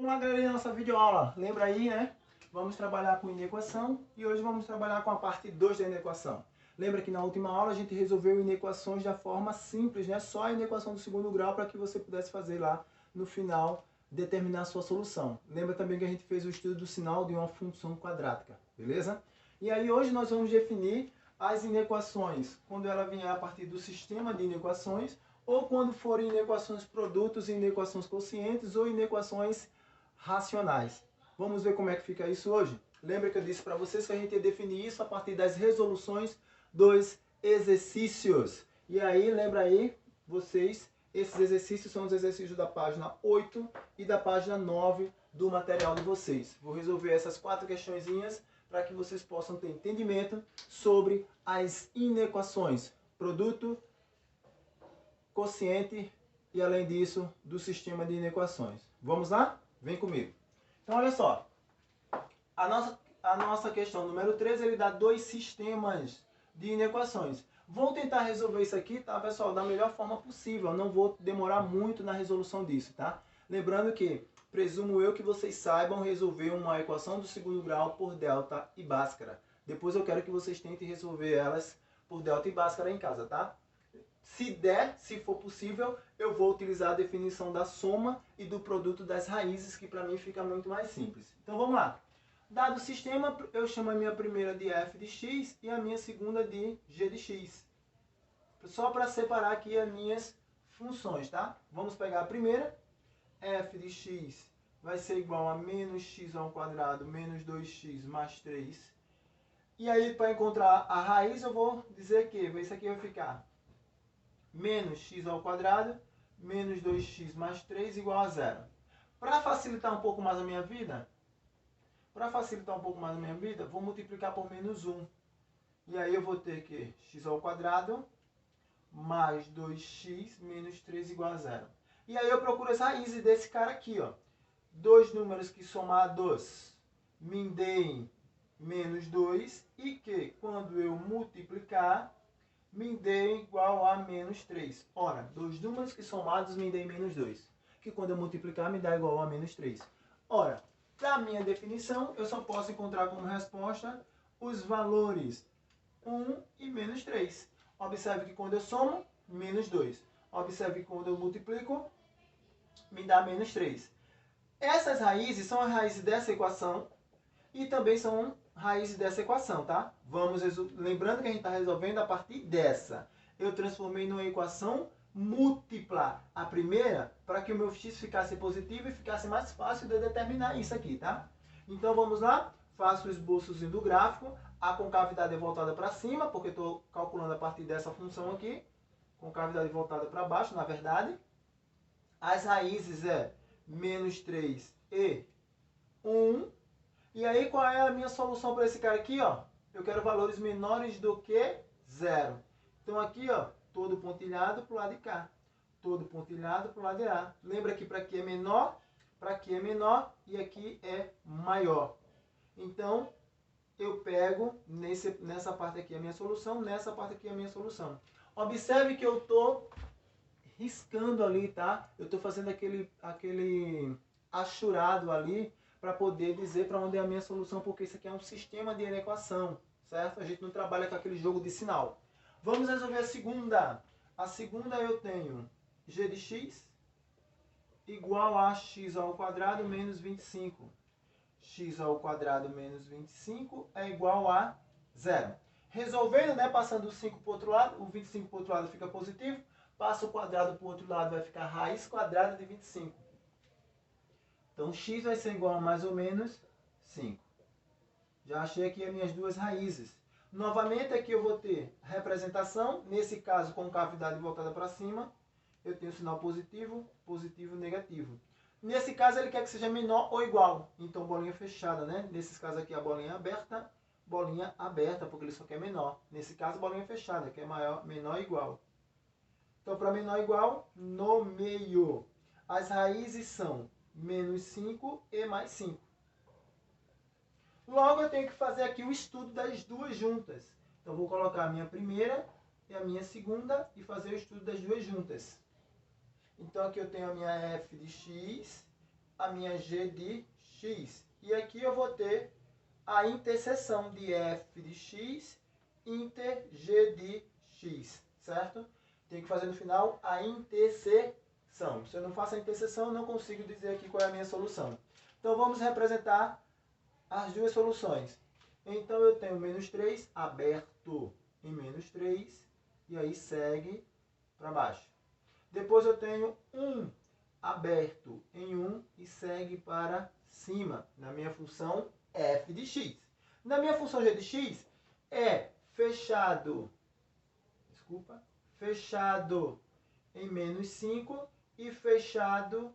Vamos lá, galerinha, nossa videoaula. Lembra aí, né? Vamos trabalhar com inequação e hoje vamos trabalhar com a parte 2 da inequação. Lembra que na última aula a gente resolveu inequações da forma simples, né? Só a inequação do segundo grau para que você pudesse fazer lá no final, determinar a sua solução. Lembra também que a gente fez o estudo do sinal de uma função quadrática, beleza? E aí hoje nós vamos definir as inequações quando ela vier a partir do sistema de inequações ou quando forem inequações produtos, inequações quocientes ou inequações racionais. Vamos ver como é que fica isso hoje? Lembra que eu disse para vocês que a gente ia definir isso a partir das resoluções dos exercícios. E aí, lembra aí, vocês, esses exercícios são os exercícios da página 8 e da página 9 do material de vocês. Vou resolver essas 4 questõezinhas para que vocês possam ter entendimento sobre as inequações, produto, quociente e, além disso, do sistema de inequações. Vamos lá? Vem comigo. Então, olha só. A nossa questão número 13, ele dá 2 sistemas de inequações. Vou tentar resolver isso aqui, tá, pessoal, da melhor forma possível. Não vou demorar muito na resolução disso, tá? Lembrando que, presumo eu que vocês saibam resolver uma equação do segundo grau por delta e bhaskara. Depois eu quero que vocês tentem resolver elas por delta e bhaskara em casa, tá? Se der, se for possível, eu vou utilizar a definição da soma e do produto das raízes, que para mim fica muito mais simples. Então vamos lá. Dado o sistema, eu chamo a minha primeira de f de x e a minha segunda de g de x. Só para separar aqui as minhas funções, tá? Vamos pegar a primeira. F de x vai ser igual a menos x ao quadrado menos 2x mais 3. E aí, para encontrar a raiz, eu vou dizer que isso aqui vai ficar menos x ao quadrado, menos 2x mais 3 igual a 0. Para facilitar um pouco mais a minha vida, vou multiplicar por menos 1. E aí eu vou ter que x ao quadrado mais 2x menos 3 igual a 0. E aí eu procuro as raízes desse cara aqui, ó. Dois números que somados me deem menos 2 e que, quando eu multiplicar, me dê igual a menos 3. Ora, dois números que somados me deem menos 2. Que quando eu multiplicar me dá igual a menos 3. Ora, para minha definição, eu só posso encontrar como resposta os valores 1 e menos 3. Observe que quando eu somo, menos 2. Observe que quando eu multiplico, me dá menos 3. Essas raízes são as raízes dessa equação e também são raízes dessa equação, tá? Lembrando que a gente está resolvendo a partir dessa. Eu transformei numa equação múltipla a primeira para que o meu x ficasse positivo e ficasse mais fácil de eu determinar isso aqui, tá? Então vamos lá, faço o esboçozinho do gráfico. A concavidade é voltada para cima, porque estou calculando a partir dessa função aqui. Concavidade voltada para baixo, na verdade. As raízes é menos 3 e 1. E aí, qual é a minha solução para esse cara aqui, ó? Eu quero valores menores do que 0. Então, aqui, ó, todo pontilhado para o lado de cá. Todo pontilhado para o lado de lá. Lembra que para aqui é menor, para aqui é menor e aqui é maior. Então, eu pego nessa parte aqui a minha solução, nessa parte aqui a minha solução. Observe que eu estou riscando ali, tá? Eu estou fazendo aquele achurado ali, para poder dizer para onde é a minha solução, porque isso aqui é um sistema de inequação, certo? A gente não trabalha com aquele jogo de sinal. Vamos resolver a segunda. A segunda eu tenho g de x igual a x ao quadrado menos 25. X ao quadrado menos 25 é igual a 0. Resolvendo, né, passando o 5 para o outro lado, o 25 para o outro lado fica positivo, passa o quadrado para o outro lado, vai ficar raiz quadrada de 25. Então, x vai ser igual a mais ou menos 5. Já achei aqui as minhas duas raízes. Novamente, aqui eu vou ter representação, nesse caso, com cavidade voltada para cima. Eu tenho sinal positivo, positivo, negativo. Nesse caso, ele quer que seja menor ou igual. Então, bolinha fechada, né? Nesses casos aqui, a bolinha aberta, porque ele só quer menor. Nesse caso, bolinha fechada, que é menor ou igual. Então, para menor ou igual, no meio, as raízes são menos 5 e mais 5. Logo, eu tenho que fazer aqui o estudo das duas juntas. Então, vou colocar a minha primeira e a minha segunda e fazer o estudo das duas juntas. Então, aqui eu tenho a minha f de x a minha g de x. E aqui eu vou ter a interseção de f de x inter g de x, certo? Tem que fazer no final a interseção. Se eu não faço a interseção, eu não consigo dizer aqui qual é a minha solução. Então vamos representar as duas soluções. Então eu tenho menos 3 aberto em menos 3, e aí segue para baixo. Depois eu tenho 1 aberto em 1 e segue para cima, na minha função f de x. Na minha função g de x é fechado em menos 5 e fechado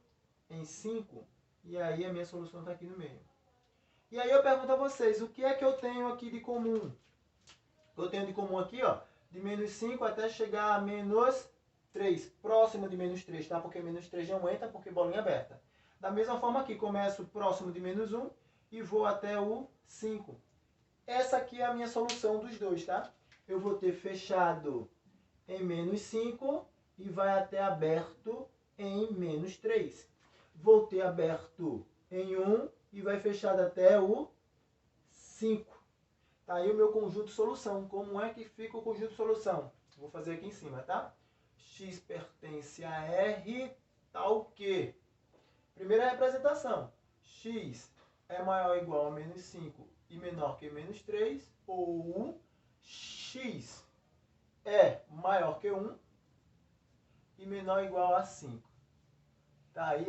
em 5. E aí a minha solução está aqui no meio. E aí eu pergunto a vocês, o que é que eu tenho aqui de comum? Eu tenho de comum aqui, ó, de menos 5 até chegar a menos 3, próximo de menos 3, tá? Porque menos 3 não entra, porque bolinha aberta. Da mesma forma aqui, começo próximo de menos 1 e vou até o 5. Essa aqui é a minha solução dos dois, tá? Eu vou ter fechado em menos 5 e vai até aberto em menos 3. Vou ter aberto em 1 e vai fechado até o 5. Tá aí o meu conjunto solução. Como é que fica o conjunto solução? Vou fazer aqui em cima, tá? X pertence a R, tal que... Primeira representação. X é maior ou igual a menos 5 e menor que menos 3. Ou X é maior que 1 e menor ou igual a 5. Tá aí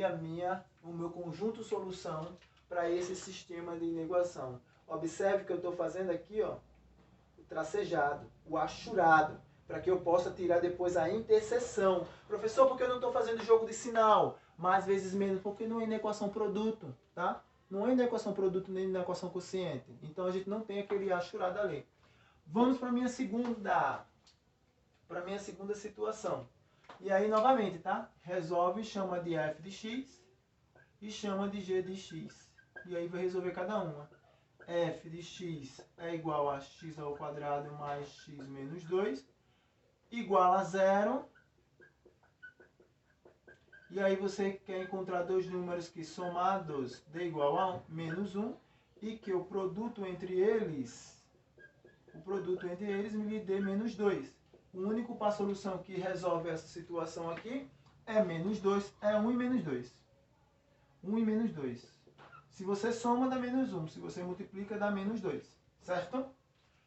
o meu conjunto solução para esse sistema de inequação. Observe que eu estou fazendo aqui, ó, o tracejado, o achurado, para que eu possa tirar depois a interseção. Professor, por que eu não estou fazendo jogo de sinal? Mais vezes menos, porque não é na equação produto, tá? Não é na equação produto nem na equação quociente. Então a gente não tem aquele achurado ali. Vamos para a minha segunda situação. E aí, novamente, tá? Resolve, chama de f de x e chama de g de x. E aí vai resolver cada uma. F de x é igual a x ao quadrado mais x menos 2, igual a 0. E aí você quer encontrar dois números que somados dê igual a menos 1 e que o produto entre eles me dê menos 2. O único para a solução que resolve essa situação aqui é menos 2, é 1 e menos 2. 1 e menos 2. Se você soma, dá menos 1. Se você multiplica, dá menos 2. Certo?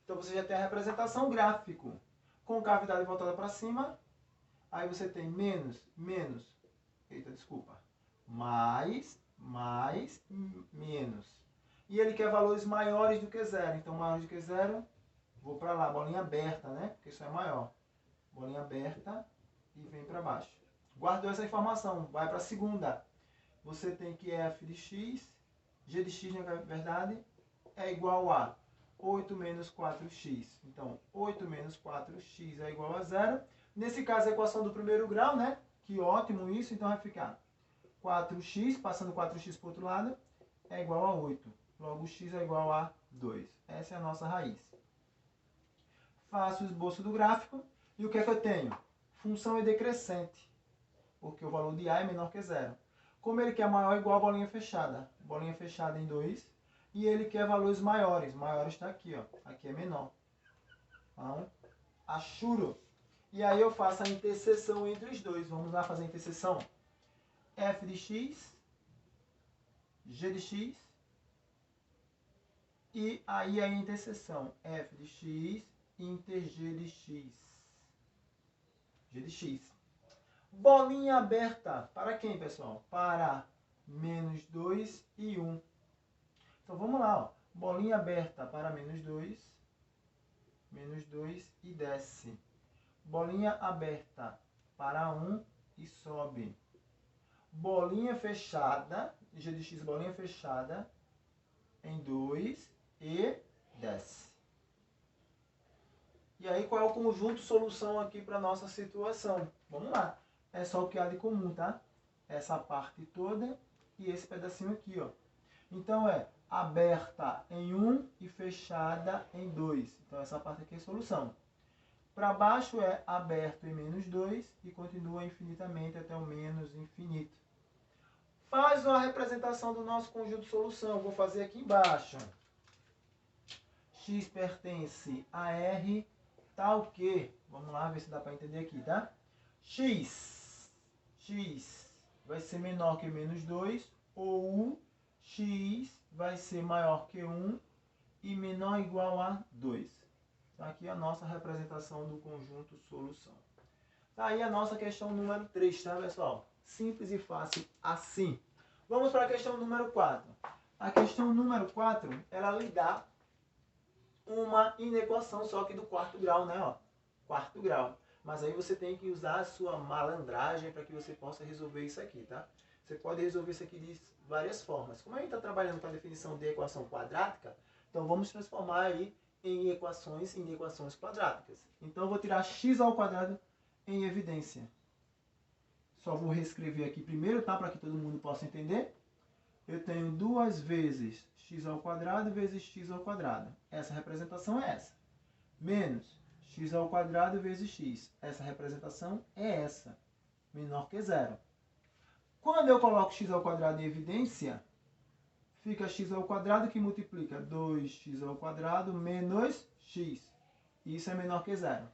Então você já tem a representação gráfico. Com cavidade voltada para cima, aí você tem menos, mais, menos. E ele quer valores maiores do que 0. Então, maior do que 0, vou para lá, bolinha aberta, né? Porque isso é maior. Bolinha aberta e vem para baixo. Guardou essa informação, vai para a segunda. Você tem que f de x, g de x, na verdade, é igual a 8 menos 4x. Então, 8 menos 4x é igual a 0. Nesse caso, a equação do primeiro grau, né? Que ótimo isso. Então, vai ficar 4x, passando 4x para o outro lado, é igual a 8. Logo, x é igual a 2. Essa é a nossa raiz. Faço o esboço do gráfico. E o que é que eu tenho? Função é decrescente, porque o valor de a é menor que 0. Como ele quer maior, igual a bolinha fechada. Bolinha fechada em 2. E ele quer valores maiores. Maior está aqui, ó. Aqui é menor. Então, achuro. E aí eu faço a interseção entre os dois. Vamos lá fazer a interseção. F de x, g de x. E aí a interseção. F de x inter g de x. G de x. Bolinha aberta. Para quem, pessoal? Para menos 2 e 1. Então, vamos lá. Ó. Bolinha aberta para menos 2 e desce. Bolinha aberta para 1 e sobe. Bolinha fechada, g de x, bolinha fechada em 2 e desce. E aí, qual é o conjunto solução aqui para a nossa situação? Vamos lá. É só o que há de comum, tá? Essa parte toda e esse pedacinho aqui, ó. Então, é aberta em 1 e fechada em 2. Então, essa parte aqui é solução. Para baixo é aberto em menos 2 e continua infinitamente até o menos infinito. Faz a representação do nosso conjunto de solução. Vou fazer aqui embaixo. X pertence a R, tal que... Vamos lá ver se dá para entender aqui, tá? X vai ser menor que menos 2, ou X vai ser maior que 1 e menor ou igual a 2. Tá aqui a nossa representação do conjunto solução. Tá aí a nossa questão número 3, tá, pessoal? Simples e fácil assim. Vamos para a questão número 4. A questão número 4, ela lhe dá uma inequação, só que do quarto grau, né? Ó, quarto grau. Mas aí você tem que usar a sua malandragem para que você possa resolver isso aqui, tá? Você pode resolver isso aqui de várias formas. Como a gente está trabalhando com a definição de equação quadrática, então vamos transformar aí em equações quadráticas. Então eu vou tirar x ao quadrado em evidência. Só vou reescrever aqui primeiro, tá? Para que todo mundo possa entender. Eu tenho 2 vezes x ao quadrado vezes x ao quadrado. Essa representação é essa. Menos x ao quadrado vezes x. Essa representação é essa. Menor que zero. Quando eu coloco x ao quadrado em evidência, fica x ao quadrado que multiplica 2x ao quadrado menos x. Isso é menor que zero.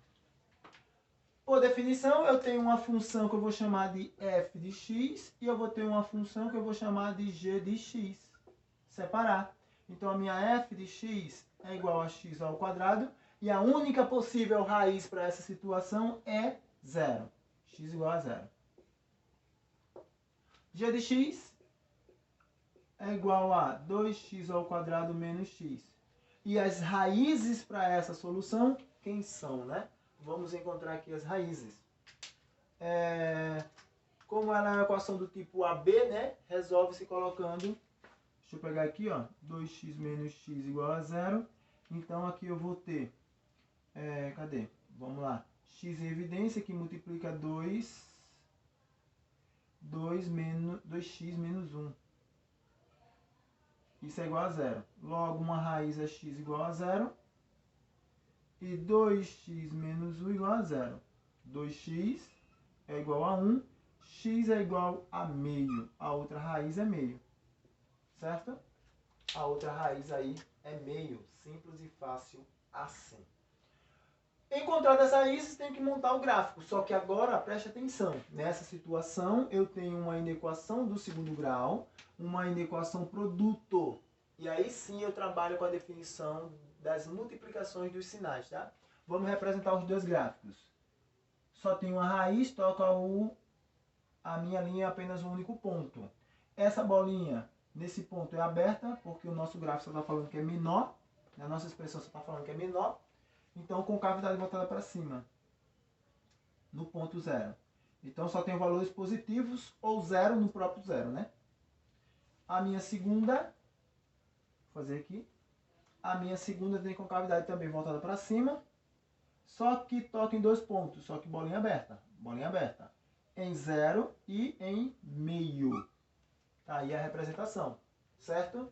Por definição, eu tenho uma função que eu vou chamar de f de x e eu vou ter uma função que eu vou chamar de g de x. Separar. Então, a minha f de x é igual a x ao quadrado e a única possível raiz para essa situação é zero. X igual a zero. G de x é igual a 2x ao quadrado menos x. E as raízes para essa solução, quem são, né? Vamos encontrar aqui as raízes. Como ela é uma equação do tipo AB, né? Resolve-se colocando... Deixa eu pegar aqui, ó. 2x menos x igual a zero. Então, aqui eu vou ter... cadê? Vamos lá. X em evidência, que multiplica 2x menos 1. Isso é igual a zero. Logo, uma raiz é x igual a zero. E 2x menos 1 igual a zero. 2x é igual a 1. X é igual a meio. A outra raiz é meio. Certo? A outra raiz aí é meio. Simples e fácil assim. Encontradas as raízes, tem que montar o gráfico. Só que agora, preste atenção. Nessa situação, eu tenho uma inequação do segundo grau, uma inequação produto. E aí sim eu trabalho com a definição das multiplicações dos sinais, tá? Vamos representar os dois gráficos. Só tem uma raiz, toca a minha linha é apenas um único ponto. Essa bolinha, nesse ponto, é aberta, porque o nosso gráfico só está falando que é menor. A nossa expressão só está falando que é menor. Então, concavidade voltada para cima, no ponto zero. Então, só tem valores positivos ou zero no próprio zero, né? A minha segunda, vou fazer aqui. A minha segunda tem concavidade também voltada para cima, só que toca em 2 pontos, só que bolinha aberta. Bolinha aberta. Em zero e em meio. Tá aí a representação, certo?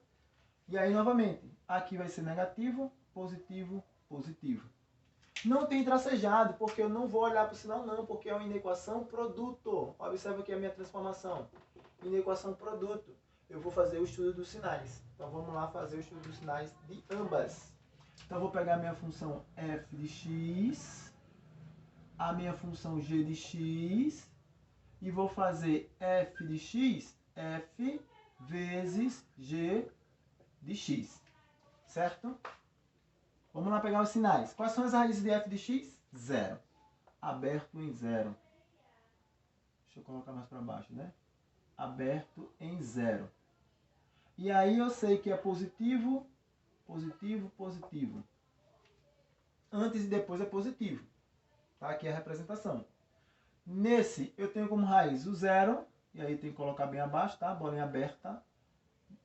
E aí, novamente, aqui vai ser negativo, positivo, positivo. Não tem tracejado, porque eu não vou olhar para o sinal não, porque é uma inequação produto. Observa aqui a minha transformação. Inequação produto. Eu vou fazer o estudo dos sinais. Então vamos lá fazer o estudo dos sinais de ambas. Então eu vou pegar a minha função f de x, a minha função g de x, e vou fazer f de x, f vezes g de x. Certo? Vamos lá pegar os sinais. Quais são as raízes de f de x? Zero. Aberto em zero. Deixa eu colocar mais para baixo, né? Aberto em zero. E aí eu sei que é positivo, positivo, positivo. Antes e depois é positivo. Tá? Aqui é a representação. Nesse, eu tenho como raiz o zero. E aí tem que colocar bem abaixo, tá? Bolinha aberta.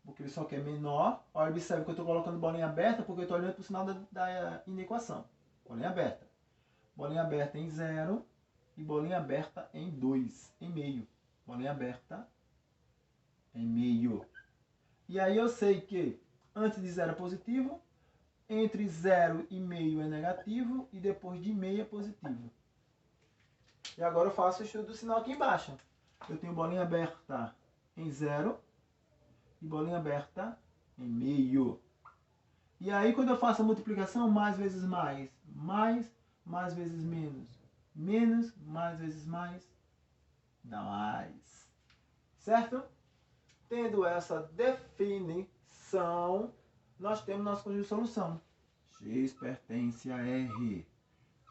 Porque ele só quer menor. Olha, observe que eu estou colocando bolinha aberta porque eu estou olhando para o sinal da inequação. Bolinha aberta. Bolinha aberta em 0 e bolinha aberta em 2, em meio. Bolinha aberta em meio. E aí eu sei que antes de 0 é positivo, entre 0 e meio é negativo e depois de meio é positivo. E agora eu faço o estudo do sinal aqui embaixo. Eu tenho bolinha aberta em 0 e bolinha aberta em meio. E aí, quando eu faço a multiplicação, mais vezes mais, mais vezes menos, menos, mais vezes mais, dá mais. Certo? Tendo essa definição, nós temos nosso conjunto de solução. X pertence a R.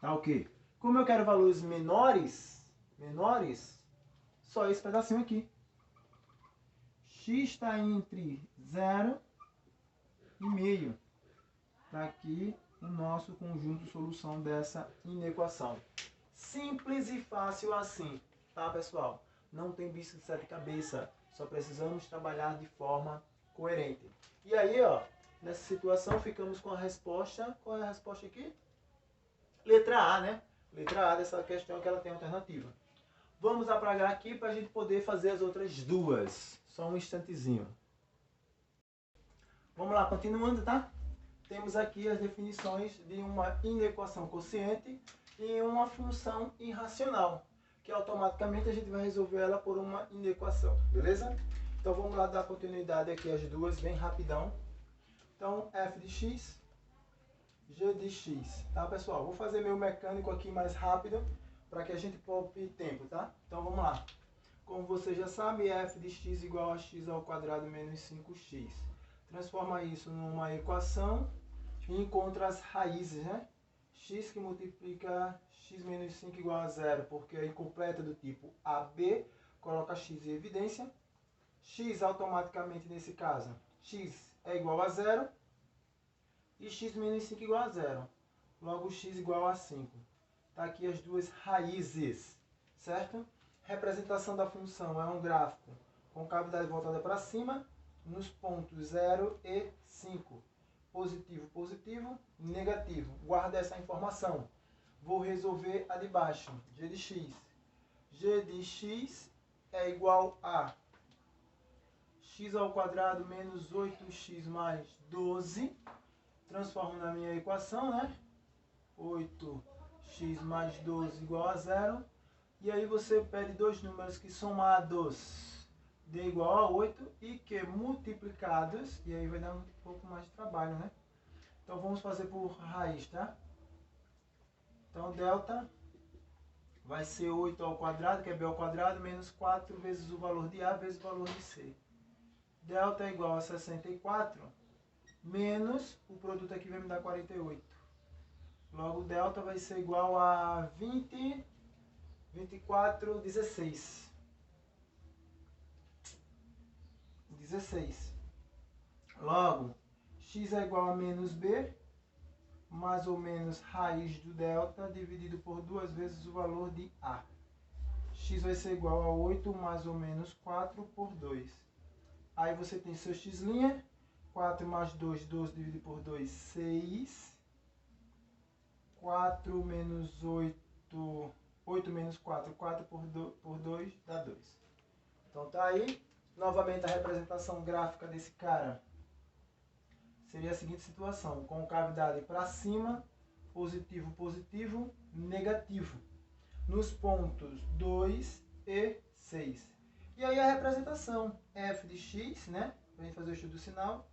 Tá ok? Como eu quero valores menores, só esse pedacinho aqui. X está entre 0 e meio. Está aqui o nosso conjunto de solução dessa inequação. Simples e fácil assim, tá, pessoal? Não tem bicho de sete cabeças. Só precisamos trabalhar de forma coerente. E aí, ó, nessa situação ficamos com a resposta. Qual é a resposta aqui? Letra A, né? Letra A dessa questão que ela tem alternativa. Vamos apagar aqui para a gente poder fazer as outras duas. Só um instantezinho. Vamos lá, continuando, tá? Temos aqui as definições de uma inequação quociente e uma função irracional, que automaticamente a gente vai resolver ela por uma inequação, beleza? Então vamos lá dar continuidade aqui às duas, bem rapidão. Então, f de x, g de x, tá, pessoal? Vou fazer meu mecânico aqui mais rápido, para que a gente poupe tempo, tá? Então vamos lá. Como você já sabe, f de x igual a x ao quadrado menos 5x. Transforma isso numa equação e encontra as raízes, né? X que multiplica x menos 5 igual a 0, porque é incompleta do tipo AB, coloca x em evidência. X automaticamente nesse caso, x é igual a 0 e x menos 5 igual a 0. Logo, x igual a 5. Está aqui as duas raízes, certo? Representação da função é um gráfico com cavidade voltada para cima, nos pontos 0 e 5. Positivo, positivo, negativo. Guarda essa informação. Vou resolver a de baixo, g de x. G de x é igual a x ao quadrado menos 8x mais 12. Transformo na minha equação, né? 8x mais 12 igual a 0. E aí você pede dois números que somados dê igual a 8 e que multiplicados, e aí vai dar um pouco mais de trabalho, né? Então vamos fazer por raiz, tá? Então delta vai ser 8 ao quadrado, que é b ao quadrado, menos 4 vezes o valor de a vezes o valor de c. Delta é igual a 64, menos, o produto aqui vai me dar 48. Logo, delta vai ser igual a 24, 16. 16. Logo, x é igual a menos b, mais ou menos raiz do delta, dividido por 2 vezes o valor de a. X vai ser igual a 8 mais ou menos 4 por 2. Aí você tem seu x', 4 mais 2, 12 dividido por 2, 6. 4 menos 8, 8 menos 4, 4 por 2 dá 2. Então tá aí. Novamente a representação gráfica desse cara seria a seguinte situação, com cavidade para cima, positivo, positivo, negativo, nos pontos 2 e 6. E aí a representação, f de x, né, para a gente fazer o estudo do sinal,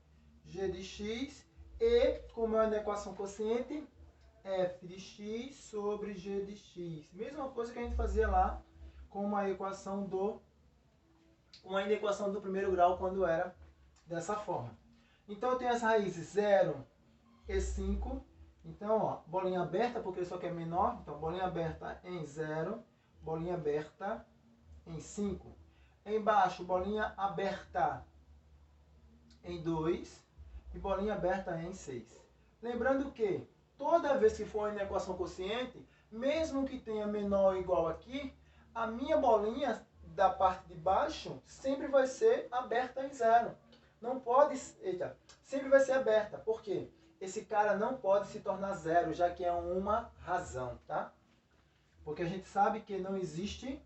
g de x e, como é uma equação quociente, f de x sobre g de x. Mesma coisa que a gente fazia lá com uma equação uma inequação do primeiro grau quando era dessa forma. Então eu tenho as raízes 0 e 5. Então, ó, bolinha aberta, porque isso aqui é menor. Então, bolinha aberta em 0, bolinha aberta em 5. Embaixo, bolinha aberta em 2 e bolinha aberta em 6. Lembrando que toda vez que for uma equação quociente, mesmo que tenha menor ou igual aqui, a minha bolinha da parte de baixo sempre vai ser aberta em 0. Não pode, sempre vai ser aberta. Por quê? Esse cara não pode se tornar 0, já que é uma razão, tá? Porque a gente sabe que não existe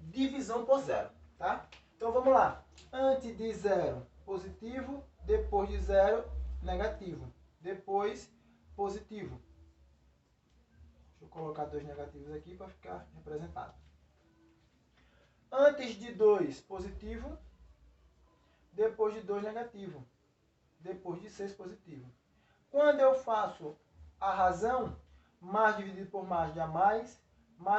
divisão por 0, tá? Então vamos lá. Antes de 0, positivo. Depois de 0, negativo. depois positivo. Deixa eu colocar 2 negativos aqui para ficar representado. Antes de 2 positivo, depois de 2 negativo, depois de 6 positivo. Quando eu faço a razão, mais dividido por mais dá mais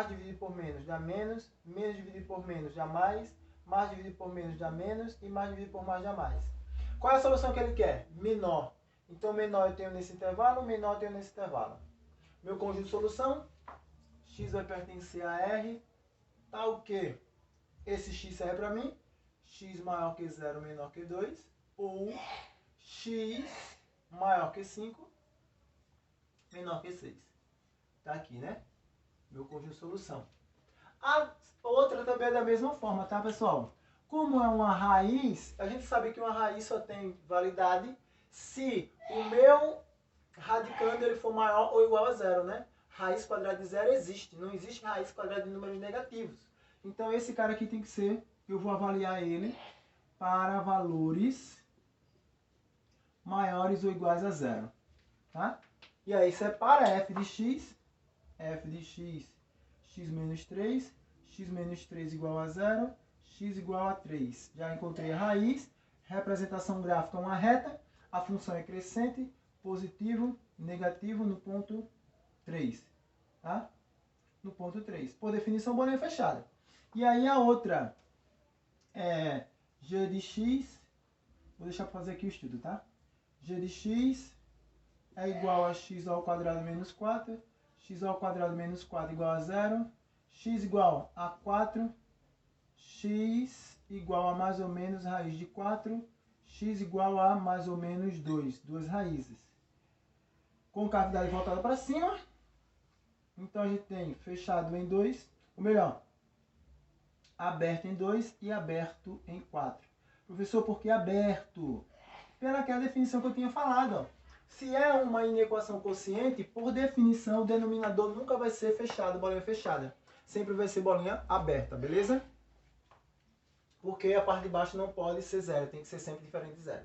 dividido por menos dá menos dividido por menos dá mais dividido por menos dá menos e mais dividido por mais dá mais. Qual é a solução que ele quer? Menor. Então, menor eu tenho nesse intervalo, menor eu tenho nesse intervalo. Meu conjunto de solução, x vai pertencer a R, tal que esse x serve para mim, x maior que 0, menor que 2, ou x maior que 5, menor que 6. Tá aqui, né? Meu conjunto de solução. A outra também é da mesma forma, tá, pessoal? Como é uma raiz, a gente sabe que uma raiz só tem validade se o meu radicando ele for maior ou igual a 0, né? Raiz quadrada de 0 existe, não existe raiz quadrada de números negativos. Então esse cara aqui tem que ser, eu vou avaliar ele para valores maiores ou iguais a 0, tá? E aí separa f de x, x menos 3, x menos 3 igual a 0, x igual a 3. Já encontrei a raiz, representação gráfica uma reta, a função é crescente, positivo, negativo no ponto 3, tá? No ponto 3. Por definição, bolinha fechada. E aí a outra é g de x, vou deixar para fazer aqui o estudo, tá? G de x é igual a x ao quadrado menos 4, x ao quadrado menos 4 igual a 0, x igual a 4, x igual a mais ou menos raiz de 4, x igual a mais ou menos 2, duas raízes. Com cavidade voltada para cima, então a gente tem fechado em 2, ou melhor, aberto em 2 e aberto em 4. Professor, por que aberto? Pelaquela definição que eu tinha falado, ó. Se é uma inequação quociente, por definição, o denominador nunca vai ser fechado, bolinha fechada. Sempre vai ser bolinha aberta, beleza? Porque a parte de baixo não pode ser 0, tem que ser sempre diferente de 0.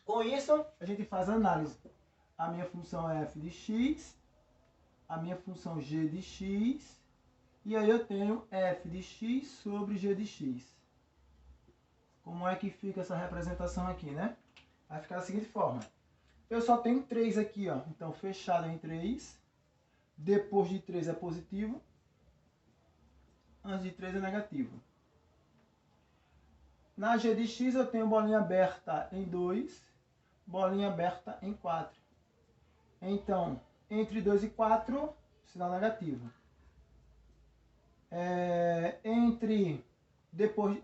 Com isso, a gente faz a análise. A minha função é f de x, a minha função g de x, e aí eu tenho f de x sobre g de x. Como é que fica essa representação aqui, né? Vai ficar da seguinte forma. Eu só tenho 3 aqui, ó. Então, fechado em 3. Depois de 3 é positivo. Antes de 3 é negativo. Na g de x eu tenho bolinha aberta em 2. Bolinha aberta em 4. Então, entre 2 e 4, sinal negativo.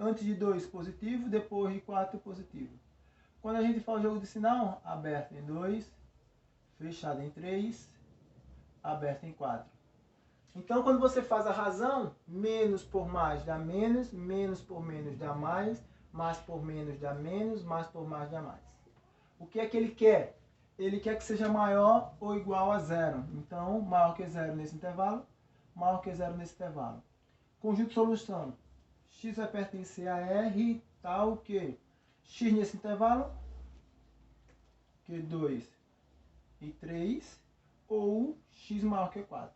Antes de 2, positivo. Depois de 4, positivo. Quando a gente faz o jogo de sinal, aberto em 2, fechado em 3, aberto em 4. Então, quando você faz a razão, menos por mais dá menos por menos dá mais por menos dá menos, mais por mais dá mais. O que é que ele quer? Ele quer que seja maior ou igual a 0. Então, maior que 0 nesse intervalo, maior que 0 nesse intervalo. Conjunto de solução. X vai pertencer a R, tal que x nesse intervalo, que 2 e 3, ou x maior que 4.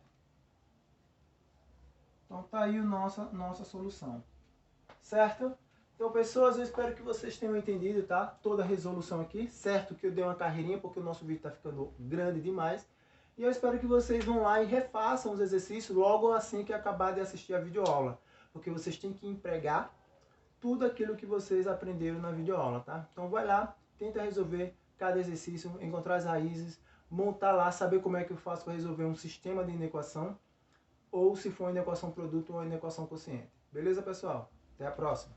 Então tá aí a nossa solução. Certo? Então, pessoas, eu espero que vocês tenham entendido, tá? Toda a resolução aqui. Certo que eu dei uma carreirinha porque o nosso vídeo está ficando grande demais. E eu espero que vocês vão lá e refaçam os exercícios logo assim que acabar de assistir a videoaula. Porque vocês têm que empregar tudo aquilo que vocês aprenderam na videoaula, tá? Então vai lá, tenta resolver cada exercício, encontrar as raízes, montar lá, saber como é que eu faço para resolver um sistema de inequação, ou se for uma inequação produto ou uma inequação quociente. Beleza, pessoal? Até a próxima!